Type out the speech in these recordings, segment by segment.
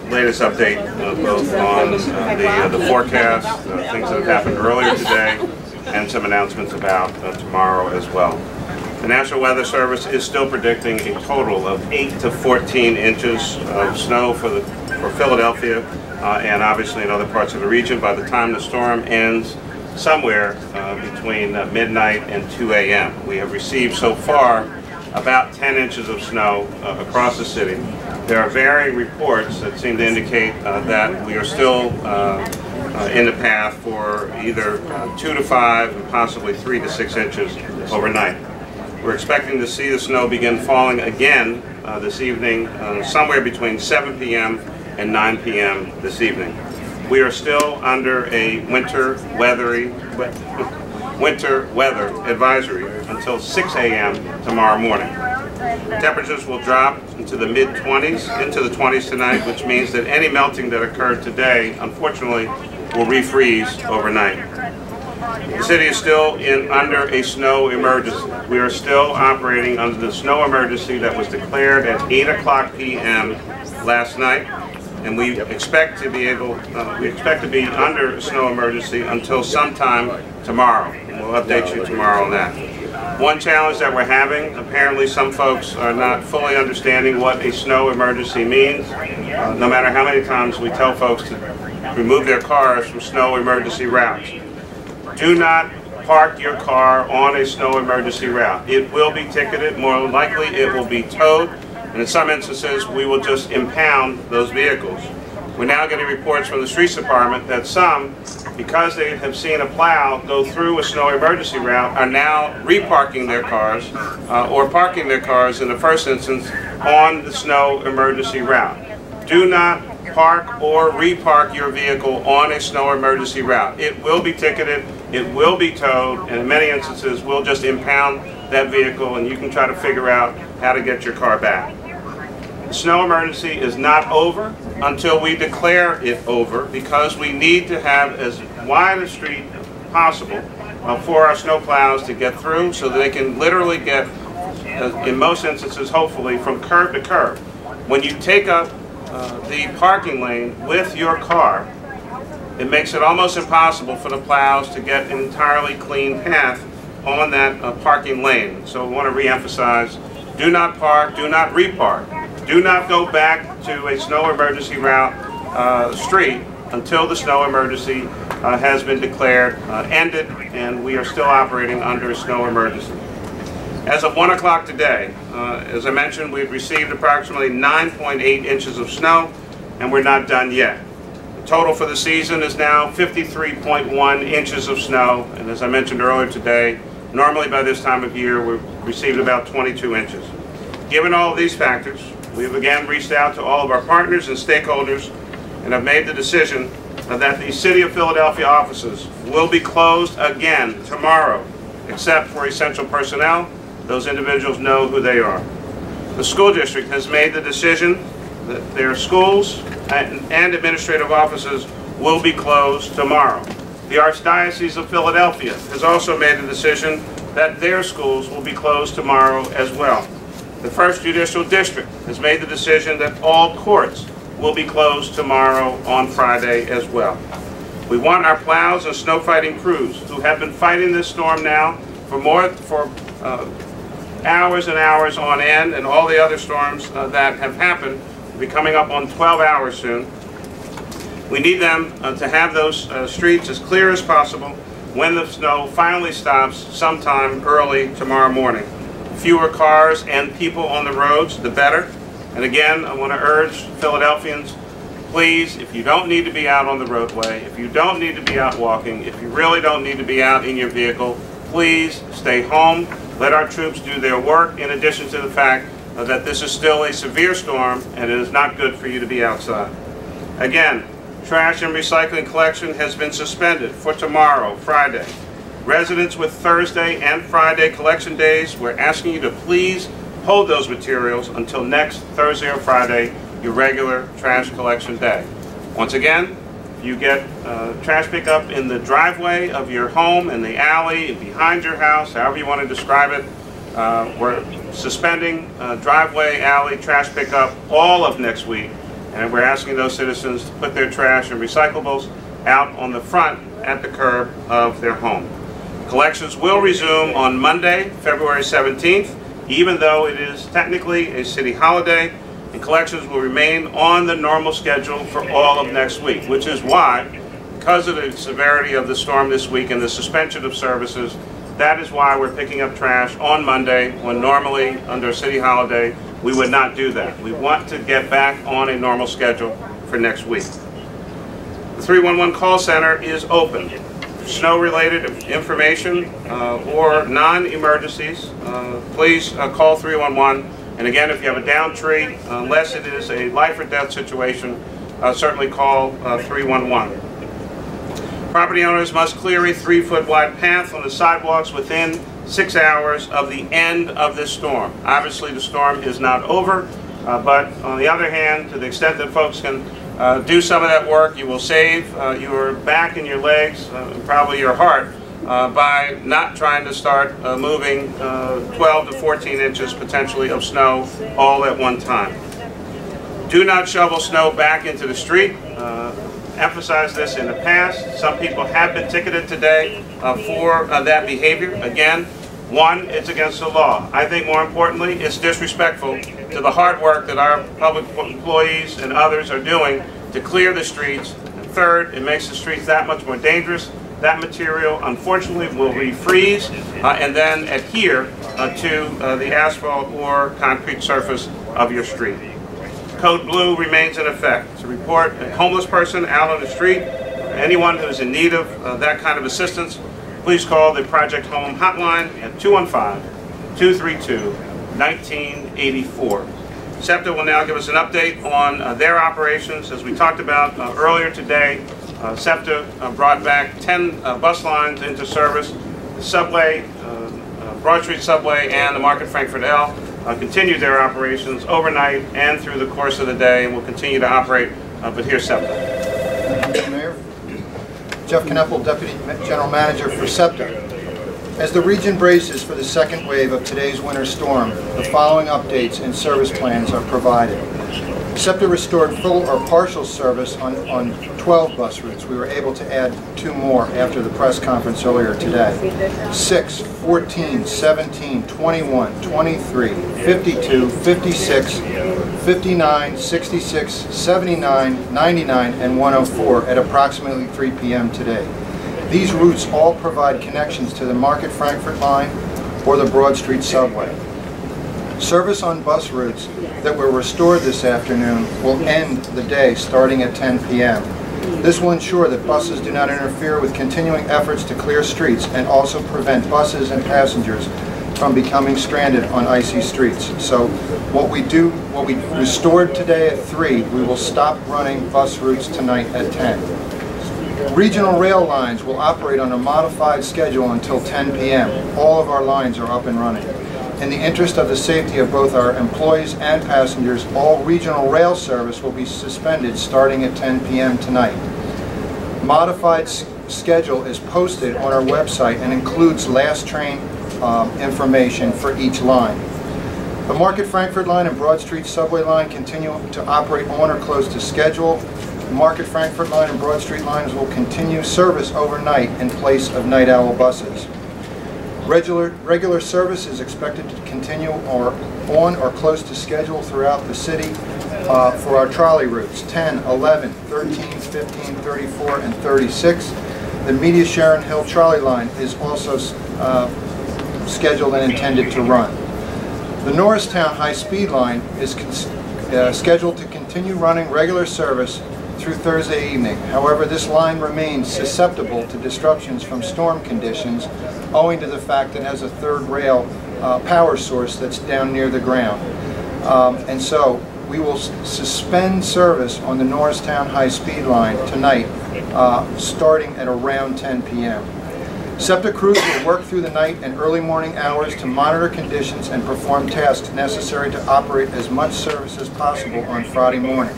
latest update both on the forecast, things that have happened earlier today, and some announcements about tomorrow as well. The National Weather Service is still predicting a total of 8 to 14 inches of snow for Philadelphia and obviously in other parts of the region by the time the storm ends somewhere between midnight and 2 a.m. We have received so far about 10 inches of snow across the city. There are varying reports that seem to indicate that we are still in the path for either 2 to 5 and possibly 3 to 6 inches overnight. We're expecting to see the snow begin falling again this evening, somewhere between 7 p.m. and 9 p.m. this evening. We are still under a winter weather advisory until 6 a.m. tomorrow morning. Temperatures will drop into the mid-20s, into the 20s tonight, which means that any melting that occurred today, unfortunately, will refreeze overnight. The city is still under a snow emergency. We are still operating under the snow emergency that was declared at 8 o'clock p.m. last night, and we expect to be under a snow emergency until sometime tomorrow. We'll update you tomorrow on that. One challenge that we're having, apparently some folks are not fully understanding what a snow emergency means. No matter how many times we tell folks to remove their cars from snow emergency routes. Do not park your car on a snow emergency route. It will be ticketed, more likely it will be towed, and in some instances we will just impound those vehicles. We're now getting reports from the Streets Department that some, because they have seen a plow go through a snow emergency route, are now reparking their cars or parking their cars in the first instance on the snow emergency route. Do not park or repark your vehicle on a snow emergency route. It will be ticketed, it will be towed, and in many instances we'll just impound that vehicle and you can try to figure out how to get your car back. The snow emergency is not over until we declare it over, because we need to have as wide a street possible for our snow plows to get through, so that they can literally get, in most instances hopefully, from curb to curb. When you take up the parking lane with your car, it makes it almost impossible for the plows to get an entirely clean path on that parking lane. So I want to re-emphasize, do not park, do not repark. Do not go back to a snow emergency route street until the snow emergency has been declared ended and we are still operating under a snow emergency. As of 1 o'clock today, as I mentioned, we've received approximately 9.8 inches of snow, and we're not done yet. The total for the season is now 53.1 inches of snow, and as I mentioned earlier today, normally by this time of year we've received about 22 inches. Given all of these factors, we have again reached out to all of our partners and stakeholders and have made the decision that the City of Philadelphia offices will be closed again tomorrow, except for essential personnel. Those individuals know who they are. The school district has made the decision that their schools and administrative offices will be closed tomorrow. The Archdiocese of Philadelphia has also made the decision that their schools will be closed tomorrow as well. The First Judicial District has made the decision that all courts will be closed tomorrow on Friday as well. We want our plows and snow fighting crews, who have been fighting this storm now for hours and hours on end, and all the other storms that have happened, will be coming up on 12 hours soon. We need them to have those streets as clear as possible when the snow finally stops sometime early tomorrow morning. Fewer cars and people on the roads, the better. And again, I want to urge Philadelphians, please, if you don't need to be out on the roadway, if you don't need to be out walking, if you really don't need to be out in your vehicle, please stay home. Let our troops do their work, in addition to the fact that this is still a severe storm and it is not good for you to be outside. Again, trash and recycling collection has been suspended for tomorrow, Friday. Residents with Thursday and Friday collection days, we're asking you to please hold those materials until next Thursday or Friday, your regular trash collection day. Once again, you get trash pickup in the driveway of your home, in the alley, behind your house, however you want to describe it. We're suspending driveway, alley, trash pickup all of next week, and we're asking those citizens to put their trash and recyclables out on the front at the curb of their home. Collections will resume on Monday, February 17th, even though it is technically a city holiday, and collections will remain on the normal schedule for all of next week, which is why, because of the severity of the storm this week and the suspension of services, that is why we're picking up trash on Monday, when normally under a city holiday we would not do that. We want to get back on a normal schedule for next week. The 311 call center is open. Snow-related information or non-emergencies, please call 311. And again, if you have a downed tree, unless it is a life or death situation, certainly call 311. Property owners must clear a 3-foot wide path on the sidewalks within 6 hours of the end of this storm. Obviously, the storm is not over, but on the other hand, to the extent that folks can do some of that work, you will save your back and your legs, and probably your heart, by not trying to start moving 12 to 14 inches potentially of snow all at one time. Do not shovel snow back into the street. Emphasized this in the past. Some people have been ticketed today for that behavior. Again, one, it's against the law. I think more importantly, it's disrespectful to the hard work that our public employees and others are doing to clear the streets. And third, it makes the streets that much more dangerous. That material, unfortunately, will refreeze and then adhere to the asphalt or concrete surface of your street. Code Blue remains in effect. To report a homeless person out on the street, anyone who is in need of that kind of assistance, please call the Project Home hotline at 215-232-1984. SEPTA will now give us an update on their operations. As we talked about earlier today, SEPTA brought back 10 bus lines into service. The subway, Broad Street Subway and the Market Frankfurt L continued their operations overnight and through the course of the day, and will continue to operate, but here's SEPTA. Mr. Mayor, Jeff Kneppel, Deputy General Manager for SEPTA. As the region braces for the second wave of today's winter storm, the following updates and service plans are provided. SEPTA restored full or partial service on 12 bus routes. We were able to add 2 more after the press conference earlier today. 6, 14, 17, 21, 23, 52, 56, 59, 66, 79, 99, and 104 at approximately 3 p.m. today. These routes all provide connections to the Market Frankfurt line or the Broad Street Subway. Service on bus routes that were restored this afternoon will end the day starting at 10 p.m. This will ensure that buses do not interfere with continuing efforts to clear streets and also prevent buses and passengers from becoming stranded on icy streets. So what we restored today at 3, we will stop running bus routes tonight at 10. Regional rail lines will operate on a modified schedule until 10 p.m. All of our lines are up and running. In the interest of the safety of both our employees and passengers, all regional rail service will be suspended starting at 10 p.m. tonight. Modified schedule is posted on our website and includes last train information for each line. The Market Frankfurt line and Broad Street Subway line continue to operate on or close to schedule. The Market Frankfurt line and Broad Street lines will continue service overnight in place of night owl buses. Regular service is expected to continue on or close to schedule throughout the city for our trolley routes 10, 11, 13, 15, 34, and 36. The Media Sharon Hill trolley line is also scheduled and intended to run. The Norristown high-speed line is scheduled to continue running regular service through Thursday evening. However, this line remains susceptible to disruptions from storm conditions owing to the fact that it has a third rail power source that's down near the ground. And so we will suspend service on the Norristown high-speed line tonight starting at around 10 p.m. SEPTA crews will work through the night and early morning hours to monitor conditions and perform tasks necessary to operate as much service as possible on Friday morning.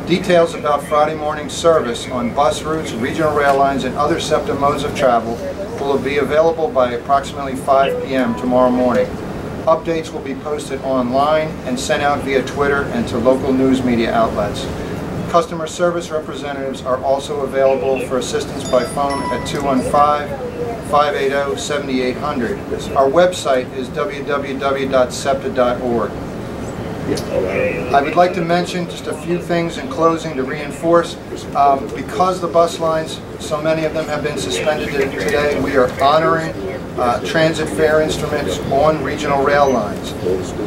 Details about Friday morning service on bus routes, regional rail lines, and other SEPTA modes of travel will be available by approximately 5 p.m. tomorrow morning Updates will be posted online and sent out via Twitter and to local news media outlets. Customer service representatives are also available for assistance by phone at 215-580-7800. Our website is www.septa.org. I would like to mention just a few things in closing to reinforce. Because the bus lines, so many of them have been suspended today, we are honoring transit fare instruments on regional rail lines.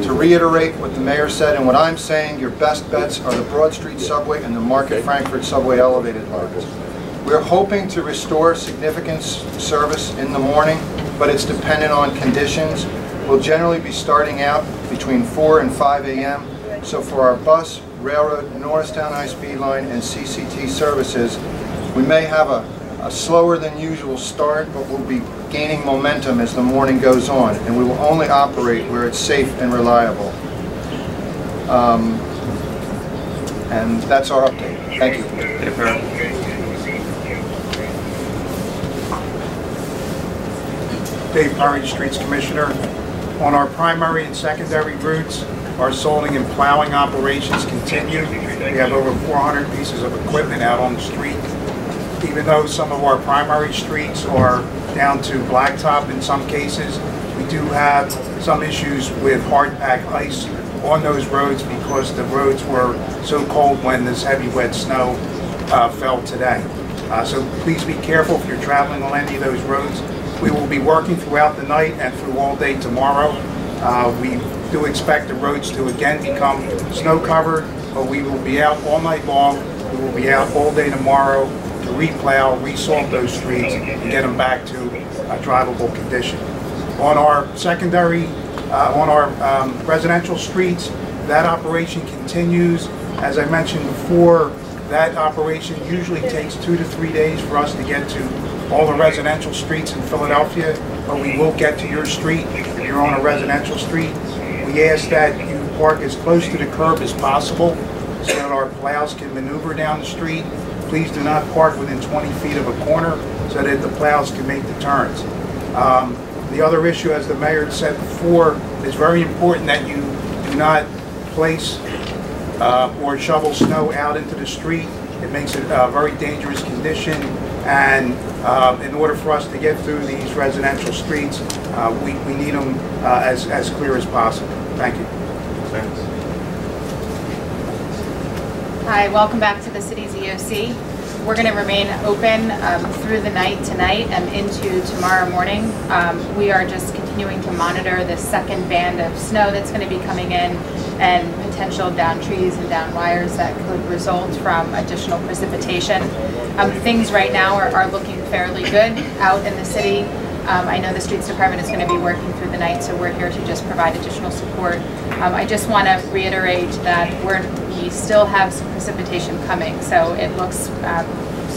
To reiterate what the mayor said and what I'm saying, your best bets are the Broad Street subway and the Market Frankfurt subway elevated lines. We're hoping to restore significant service in the morning, but it's dependent on conditions. We'll generally be starting out between 4 and 5 a.m. So for our bus, railroad, Norristown high-speed line, and CCT services, we may have a slower than usual start, but we'll be gaining momentum as the morning goes on, and we will only operate where it's safe and reliable. And that's our update. Thank you. Dave Perry, Streets Commissioner. On our primary and secondary routes, our soling and plowing operations continue. We have over 400 pieces of equipment out on the street. Even though some of our primary streets are down to blacktop in some cases, we do have some issues with hard pack ice on those roads because the roads were so cold when this heavy wet snow fell today. So please be careful if you're traveling on any of those roads. We will be working throughout the night and through all day tomorrow. We do expect the roads to again become snow covered, but we will be out all night long. We will be out all day tomorrow to replow, resalt those streets, and get them back to a drivable condition. On our secondary, residential streets, that operation continues. As I mentioned before, that operation usually takes 2 to 3 days for us to get to all the residential streets in Philadelphia, but we will get to your street if you're on a residential street. We ask that you park as close to the curb as possible so that our plows can maneuver down the street. Please do not park within 20 feet of a corner so that the plows can make the turns. The other issue, as the mayor said before, is very important that you do not place or shovel snow out into the street. It makes it a very dangerous condition, and in order for us to get through these residential streets, we need them as clear as possible. Thank you. Thanks. Hi, welcome back to the city's EOC. We're going to remain open through the night tonight and into tomorrow morning. We are just continuing to monitor the second band of snow that's going to be coming in and potential down trees and down wires that could result from additional precipitation. Things right now are looking fairly good out in the city. I know the Streets Department is going to be working through the night, so we're here to just provide additional support. I just want to reiterate that we still have some precipitation coming, so it looks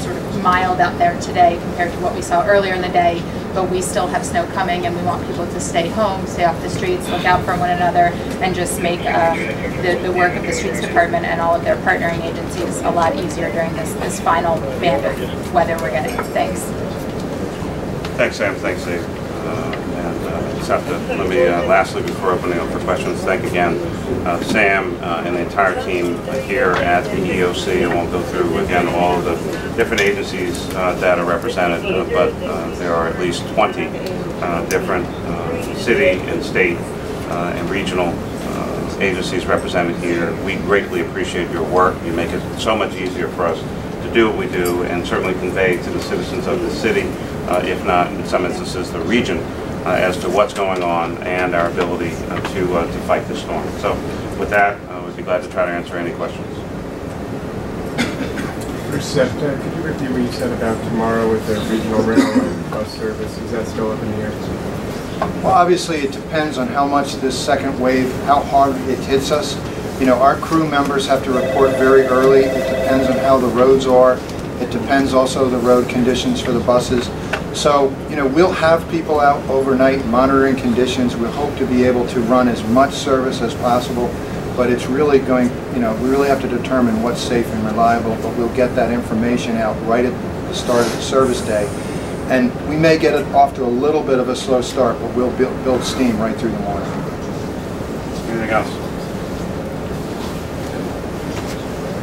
sort of mild out there today compared to what we saw earlier in the day, but we still have snow coming, and we want people to stay home, stay off the streets, look out for one another, and just make the work of the Streets Department and all of their partnering agencies a lot easier during this final band of weather we're getting. Thanks. Thanks, Sam. Thanks, Dave. SEPTA. Let me, lastly, before opening up for questions, thank again Sam and the entire team here at the EOC. I won't go through, again, all of the different agencies that are represented, but there are at least 20 different city and state and regional agencies represented here. We greatly appreciate your work. You make it so much easier for us to do what we do and certainly convey to the citizens of the city, if not in some instances the region, as to what's going on and our ability to fight the storm. So with that, we'd be glad to try to answer any questions. For SEPTA, could you review what you said about tomorrow with the regional rail and bus service? Is that still up in the air? Well, obviously it depends on how much this second wave, how hard it hits us. You know, our crew members have to report very early. It depends on how the roads are. It depends also the road conditions for the buses. So, you know, we'll have people out overnight monitoring conditions. We hope to be able to run as much service as possible, but it's really going, you know, we really have to determine what's safe and reliable, but we'll get that information out right at the start of the service day. And we may get it off to a little bit of a slow start, but we'll build steam right through the morning. Anything else?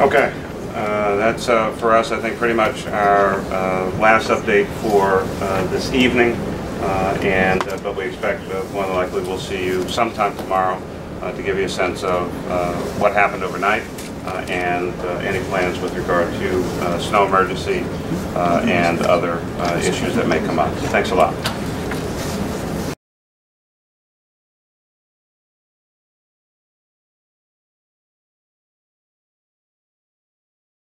Okay, that's for us, I think, pretty much our last update for this evening. But we expect more than likely we'll see you sometime tomorrow to give you a sense of what happened overnight and any plans with regard to snow emergency and other issues that may come up. Thanks a lot.